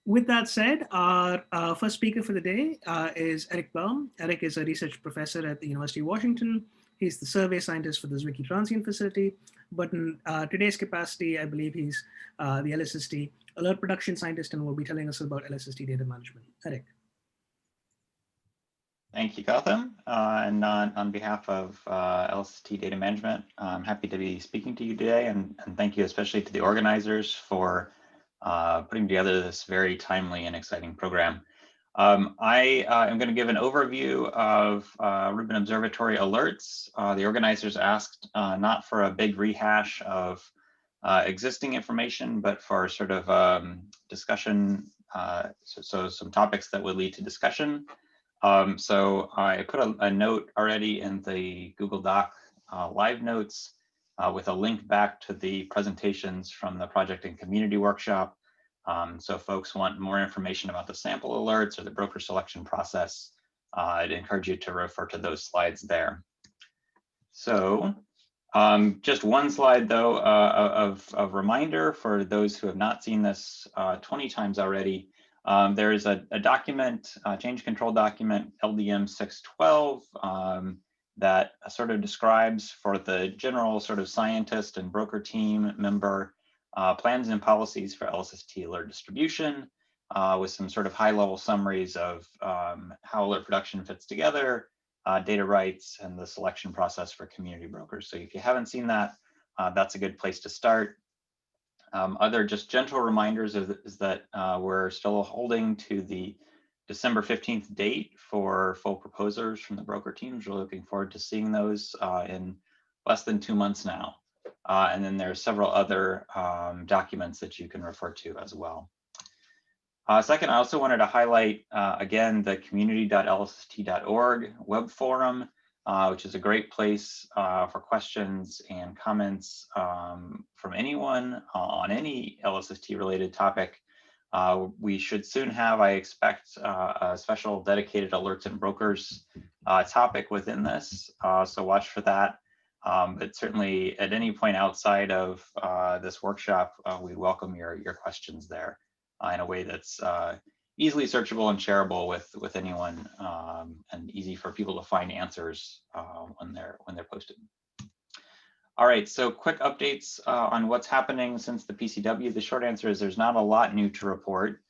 With that said, our first speaker for the day is Eric Bellm. Eric is a research professor at the University of Washington. He's the survey scientist for the Zwicky Transient facility, but in today's capacity, I believe he's the LSST alert production scientist and will be telling us about LSST data management. Eric. Thank you, Gautam. And on behalf of LSST Data Management, I'm happy to be speaking to you today, and thank you especially to the organizers for putting together this very timely and exciting program. I am going to give an overview of Rubin Observatory alerts. The organizers asked not for a big rehash of existing information, but for sort of discussion, so some topics that would lead to discussion. So I put a note already in the Google Doc live notes with a link back to the presentations from the project and community workshop. So if folks want more information about the sample alerts or the broker selection process, I'd encourage you to refer to those slides there. So just one slide though of reminder for those who have not seen this 20 times already. There is a document, change control document, LDM 612, that sort of describes for the general sort of scientist and broker team member plans and policies for LSST alert distribution with some sort of high-level summaries of how alert production fits together, data rights, and the selection process for community brokers. So if you haven't seen that, that's a good place to start. Other just gentle reminders is that we're still holding to the December 15th date for full proposers from the broker teams. We're looking forward to seeing those in less than 2 months now. And then there's several other documents that you can refer to as well. Second, I also wanted to highlight, again, the community.lsst.org web forum, which is a great place for questions and comments from anyone on any LSST-related topic. We should soon have, I expect, a special dedicated alerts and brokers topic within this, so watch for that. But certainly at any point outside of this workshop, we welcome your questions there in a way that's easily searchable and shareable with anyone, and easy for people to find answers when they're posted. All right, so quick updates on what's happening since the PCW. The short answer is there's not a lot new to report.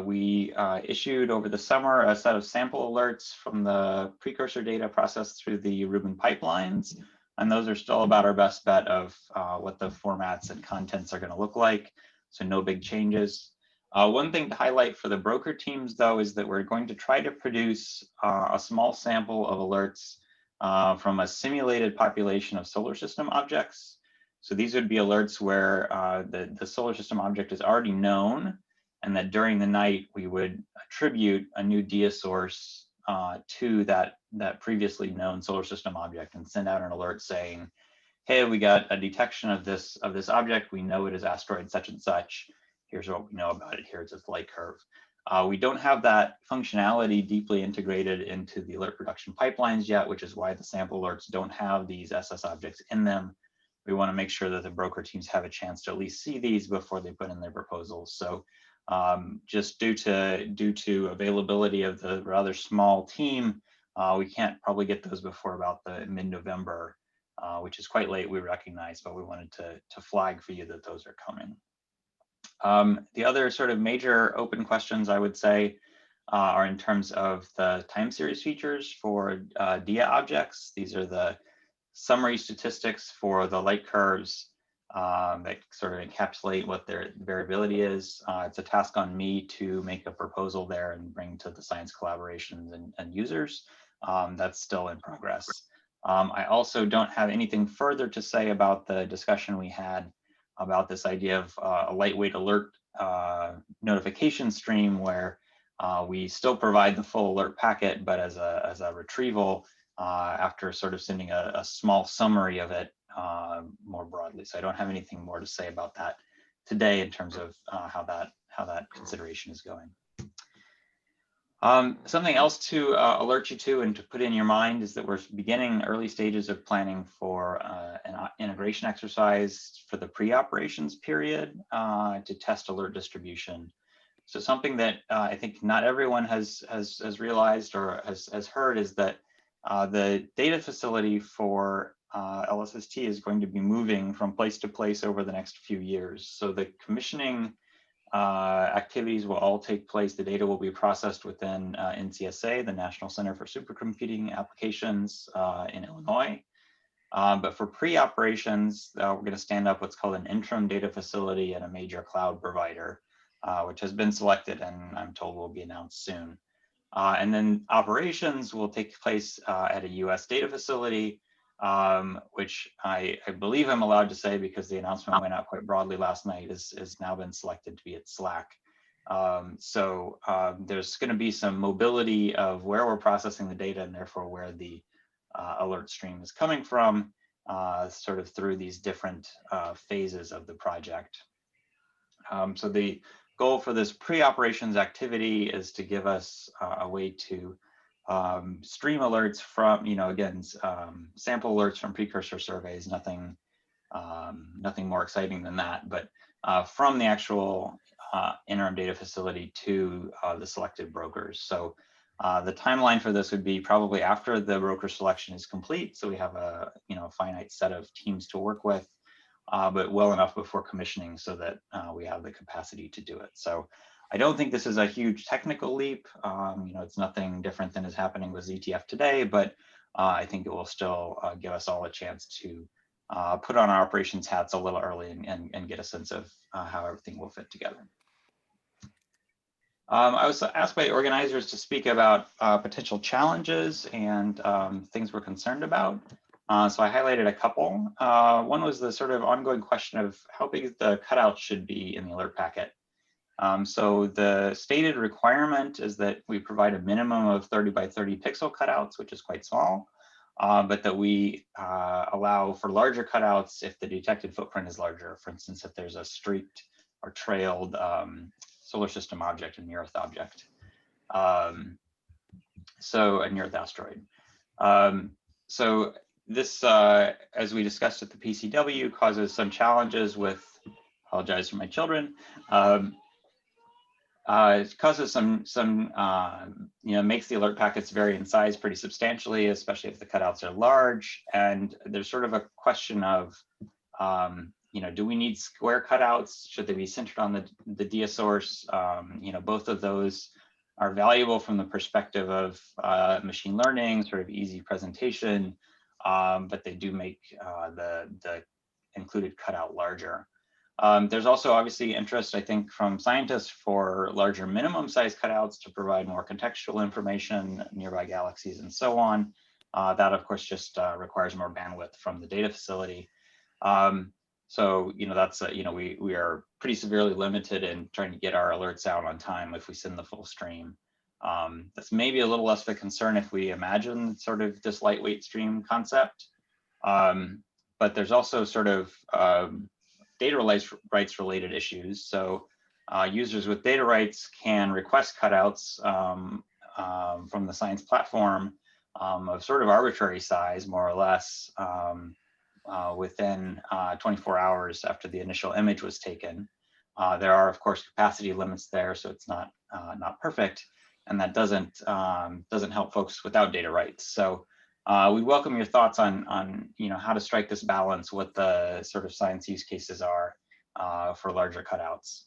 We issued over the summer a set of sample alerts from the precursor data processed through the Rubin pipelines, and those are still about our best bet of what the formats and contents are going to look like, so no big changes. One thing to highlight for the broker teams, though, is that we're going to try to produce a small sample of alerts from a simulated population of solar system objects. So these would be alerts where the solar system object is already known, and that during the night we would attribute a new dia source to that previously known solar system object and send out an alert saying, hey, we got a detection of this object. We know it is asteroid such and such. Here's what we know about it. Here's its light curve. We don't have that functionality deeply integrated into the alert production pipelines yet, which is why the sample alerts don't have these SS objects in them. We want to make sure that the broker teams have a chance to at least see these before they put in their proposals. So just due to availability of the rather small team, we can't probably get those before about the mid-November, which is quite late, we recognize, but we wanted to flag for you that those are coming. The other sort of major open questions, I would say, are in terms of the time series features for dia objects. These are the summary statistics for the light curves that sort of encapsulate what their variability is. It's a task on me to make a proposal there and bring to the science collaborations and users. That's still in progress. I also don't have anything further to say about the discussion we had about this idea of a lightweight alert notification stream where we still provide the full alert packet, but as a retrieval after sort of sending a small summary of it more broadly. So I don't have anything more to say about that today in terms of how that consideration is going. Something else to alert you to and to put in your mind is that we're beginning early stages of planning for an integration exercise for the pre-operations period to test alert distribution. So something that I think not everyone has realized or has heard is that the data facility for LSST is going to be moving from place to place over the next few years. So the commissioning activities will all take place. The data will be processed within NCSA, the National Center for Supercomputing Applications in Illinois. But for pre-operations, we're going to stand up what's called an interim data facility at a major cloud provider, which has been selected and I'm told will be announced soon. And then operations will take place at a US data facility, which I believe I'm allowed to say because the announcement went out quite broadly last night, has now been selected to be at Slack. So there's going to be some mobility of where we're processing the data and therefore where the alert stream is coming from, sort of through these different phases of the project. So the goal for this pre-operations activity is to give us a way to stream alerts from, again, sample alerts from precursor surveys, nothing more exciting than that, but from the actual interim data facility to the selected brokers. So the timeline for this would be probably after the broker selection is complete. So we have a finite set of teams to work with, but well enough before commissioning so that we have the capacity to do it. So I don't think this is a huge technical leap. It's nothing different than is happening with ZTF today, but I think it will still give us all a chance to put on our operations hats a little early and get a sense of how everything will fit together. I was asked by organizers to speak about potential challenges and things we're concerned about. So I highlighted a couple. One was the sort of ongoing question of how big the cutout should be in the alert packet. So the stated requirement is that we provide a minimum of 30 by 30 pixel cutouts, which is quite small, but that we allow for larger cutouts if the detected footprint is larger. For instance, if there's a streaked or trailed solar system object, a near-Earth object, so a near-Earth asteroid. So this, as we discussed at the PCW, causes some challenges with, apologize for my children, it causes some makes the alert packets vary in size pretty substantially, especially if the cutouts are large. And there's sort of a question of, do we need square cutouts? Should they be centered on the dia source? Both of those are valuable from the perspective of machine learning, sort of easy presentation, but they do make the included cutout larger. There's also obviously interest, I think, from scientists for larger minimum size cutouts to provide more contextual information, nearby galaxies, and so on. That, of course, just requires more bandwidth from the data facility. So, that's, we are pretty severely limited in trying to get our alerts out on time if we send the full stream. That's maybe a little less of a concern if we imagine sort of this lightweight stream concept. But there's also sort of data rights related issues. So users with data rights can request cutouts from the science platform of sort of arbitrary size, more or less, within 24 hours after the initial image was taken. There are, of course, capacity limits there, so it's not perfect, and that doesn't help folks without data rights. So we welcome your thoughts on how to strike this balance, what the sort of science use cases are for larger cutouts,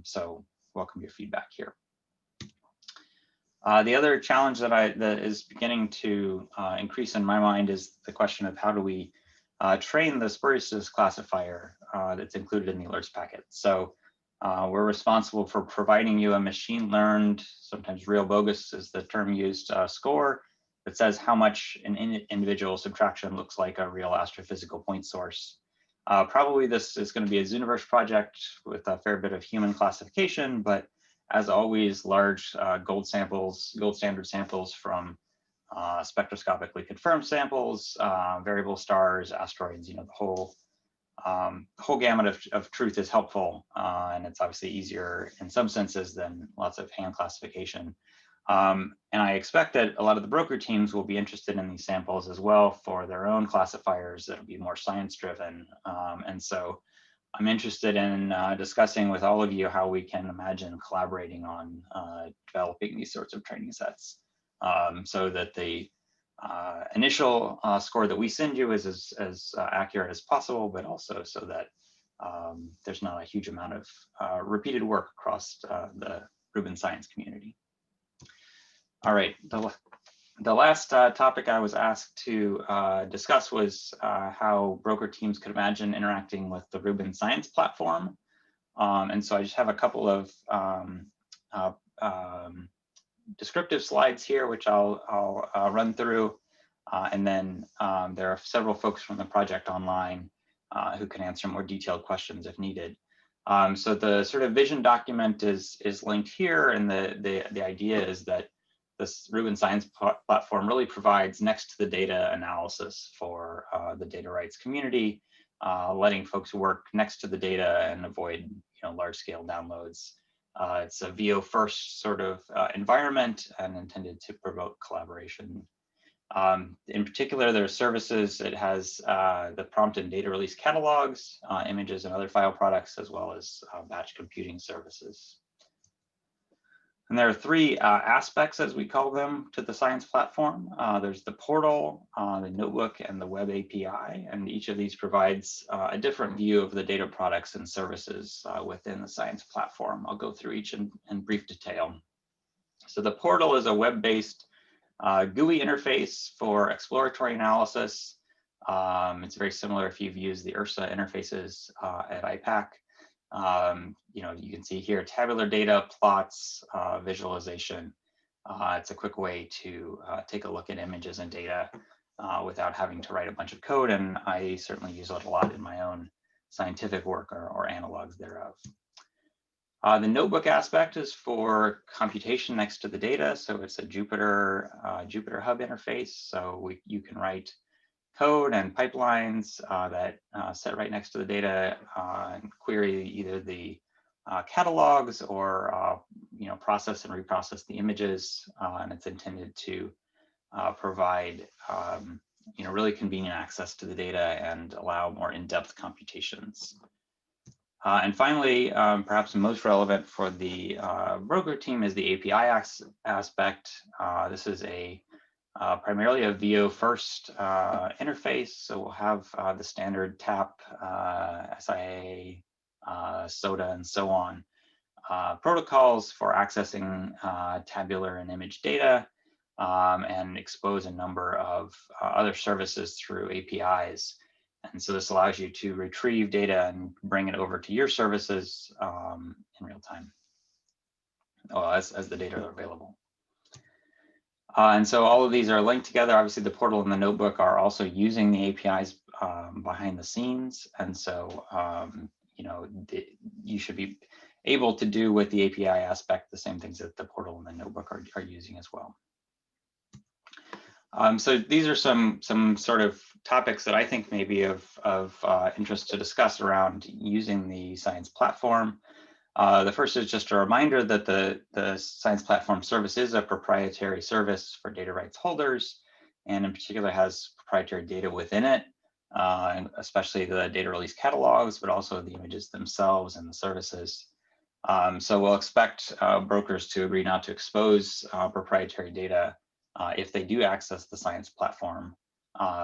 so welcome your feedback here. The other challenge that is beginning to increase in my mind is the question of how do we train the spuriousness classifier that's included in the alerts packet. So we're responsible for providing you a machine learned, sometimes real bogus is the term used, score that says how much an individual subtraction looks like a real astrophysical point source. Probably this is going to be a Zooniverse project with a fair bit of human classification, but as always, large gold standard samples from spectroscopically confirmed samples, variable stars, asteroids, the whole the whole gamut of truth is helpful, and it's obviously easier in some senses than lots of hand classification. And I expect that a lot of the broker teams will be interested in these samples as well for their own classifiers that'll be more science driven. And so I'm interested in discussing with all of you how we can imagine collaborating on developing these sorts of training sets, so that the initial score that we send you is as accurate as possible, but also so that there's not a huge amount of repeated work across the Rubin science community. All right, the last topic I was asked to discuss was how broker teams could imagine interacting with the Rubin science platform. And so I just have a couple of descriptive slides here, which I'll run through. And then there are several folks from the project online who can answer more detailed questions if needed. So the sort of vision document is linked here, and the idea is that this Rubin Science platform really provides next to the data analysis for the data rights community, letting folks work next to the data and avoid large-scale downloads. It's a VO first sort of environment and intended to promote collaboration. In particular, there are services. It has the prompt and data release catalogs, images and other file products, as well as batch computing services. And there are three aspects, as we call them, to the science platform. There's the portal, the notebook, and the web API. And each of these provides a different view of the data products and services within the science platform. I'll go through each in brief detail. So the portal is a web-based GUI interface for exploratory analysis. It's very similar if you've used the URSA interfaces at IPAC. You can see here tabular data, plots, visualization. It's a quick way to take a look at images and data without having to write a bunch of code, and I certainly use it a lot in my own scientific work or analogs thereof. The notebook aspect is for computation next to the data, so it's a Jupyter Hub interface, so you can write code and pipelines that sit right next to the data and query either the catalogs or process and reprocess the images, and it's intended to provide really convenient access to the data and allow more in-depth computations. And finally, perhaps most relevant for the broker team is the API aspect. This is primarily a VO first interface. So we'll have the standard TAP, SIA, SODA, and so on protocols for accessing tabular and image data, and expose a number of other services through APIs. And so this allows you to retrieve data and bring it over to your services in real time, as the data are available. And so all of these are linked together. Obviously, the portal and the notebook are also using the APIs behind the scenes. And so, you should be able to do with the API aspect the same things that the portal and the notebook are using as well. So these are some sort of topics that I think may be of interest to discuss around using the science platform. The first is just a reminder that the science platform service is a proprietary service for data rights holders, and in particular has proprietary data within it, and especially the data release catalogs, but also the images themselves and the services. So we'll expect brokers to agree not to expose proprietary data if they do access the science platform.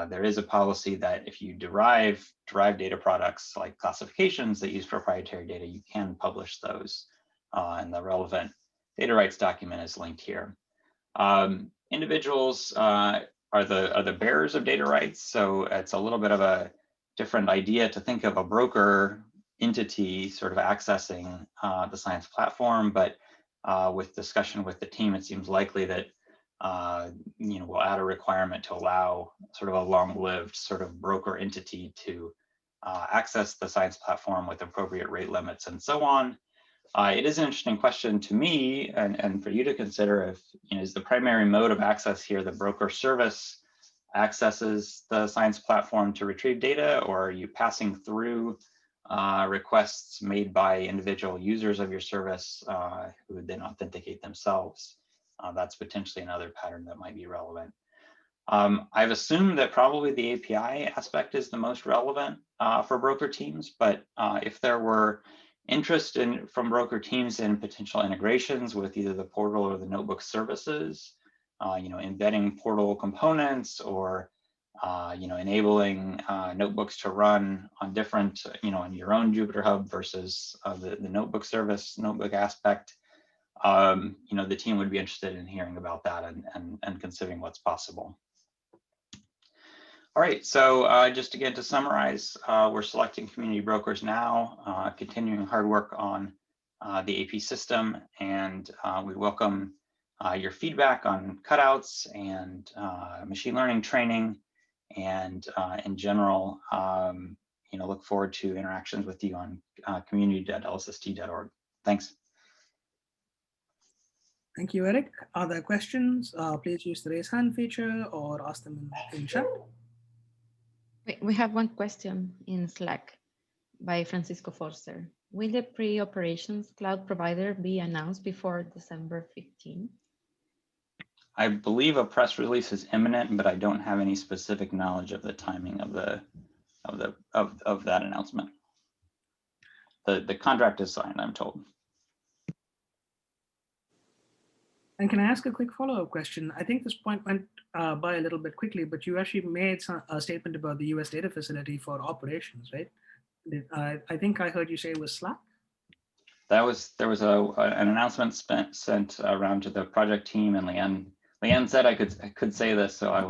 There is a policy that if you derive data products like classifications that use proprietary data, you can publish those, and the relevant data rights document is linked here. Individuals are the bearers of data rights, so it's a little bit of a different idea to think of a broker entity sort of accessing the science platform, but with discussion with the team, it seems likely that we'll add a requirement to allow sort of a long-lived sort of broker entity to access the science platform with appropriate rate limits and so on. It is an interesting question to me and for you to consider if, is the primary mode of access here the broker service accesses the science platform to retrieve data, or are you passing through requests made by individual users of your service who would then authenticate themselves? That's potentially another pattern that might be relevant. I've assumed that probably the API aspect is the most relevant for broker teams, but if there were interest from broker teams in potential integrations with either the portal or the notebook services, embedding portal components, or enabling notebooks to run on different, on your own Jupyter Hub versus the notebook service, notebook aspect, the team would be interested in hearing about that and considering what's possible. All right, so just again to summarize, we're selecting community brokers now, continuing hard work on the AP system, and we welcome your feedback on cutouts and machine learning training, and in general, look forward to interactions with you on community.lsst.org. Thanks. Thank you, Eric. Are there questions? Please use the raise hand feature or ask them in chat. We have one question in Slack by Francisco Forster. Will the pre-operations cloud provider be announced before December 15? I believe a press release is imminent, but I don't have any specific knowledge of the timing of that announcement. The contract is signed, I'm told. And can I ask a quick follow-up question? I think this point went by a little bit quickly, but you actually made a statement about the US data facility for operations, right? I think I heard you say it was Slack. There was an announcement sent around to the project team, and Leanne said I could say this, so I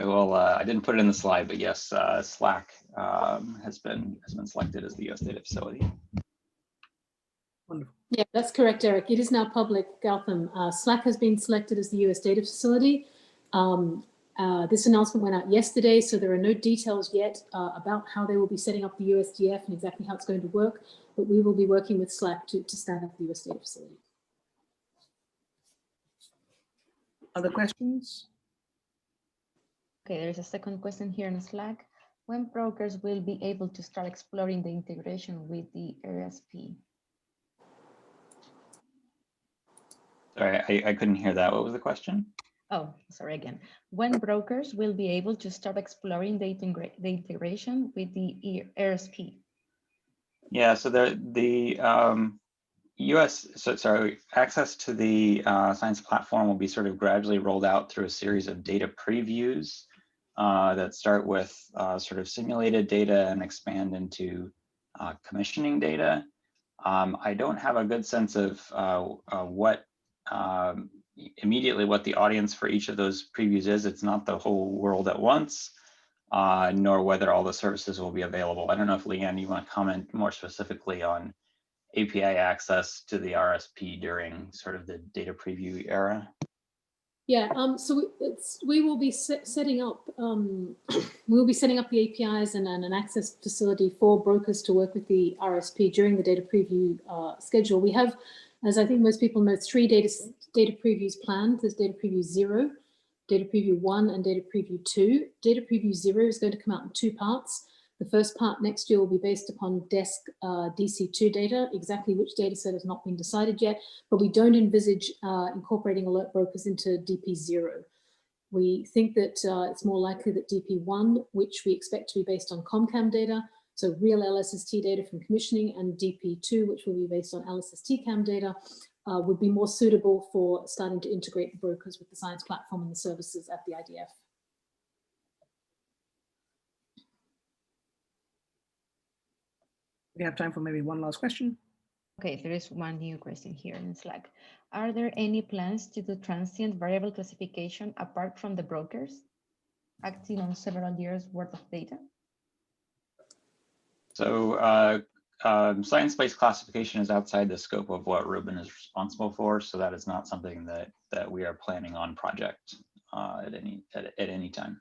will. I didn't put it in the slide, but yes, Slack has been selected as the US data facility. Wonderful. Yeah, that's correct, Eric. It is now public, Gautam. Slack has been selected as the US data facility. This announcement went out yesterday, so there are no details yet about how they will be setting up the USDF and exactly how it's going to work, but we will be working with Slack to stand up the US data facility. Other questions? Okay, there's a second question here in Slack. When brokers will be able to start exploring the integration with the LSST? Sorry, I couldn't hear that. What was the question? Oh, sorry again. When brokers will be able to start exploring the integration with the LSST? Yeah, so the access to the science platform will be sort of gradually rolled out through a series of data previews that start with sort of simulated data and expand into commissioning data. I don't have a good sense of immediately what the audience for each of those previews is. It's not the whole world at once, nor whether all the services will be available. I don't know if Leanne, you want to comment more specifically on API access to the RSP during sort of the data preview era? Yeah, so we will be setting up we'll be setting up the APIs and an access facility for brokers to work with the RSP during the data preview schedule. We have, as I think most people know, 3 data previews planned. There's data preview 0, data preview 1, and data preview 2. Data preview 0 is going to come out in 2 parts. The first part next year will be based upon desk DC2 data. Exactly which data set has not been decided yet, but we don't envisage incorporating alert brokers into DP0. We think that it's more likely that DP1, which we expect to be based on ComCam data, so real LSST data from commissioning, and DP2, which will be based on LSST cam data, would be more suitable for starting to integrate the brokers with the science platform and the services at the IDF. We have time for maybe one last question. Okay, there is one new question here in Slack. Are there any plans to do transient variable classification apart from the brokers, acting on several years worth of data? So science-based classification is outside the scope of what Ruben is responsible for, so that is not something that we are planning on project at any time.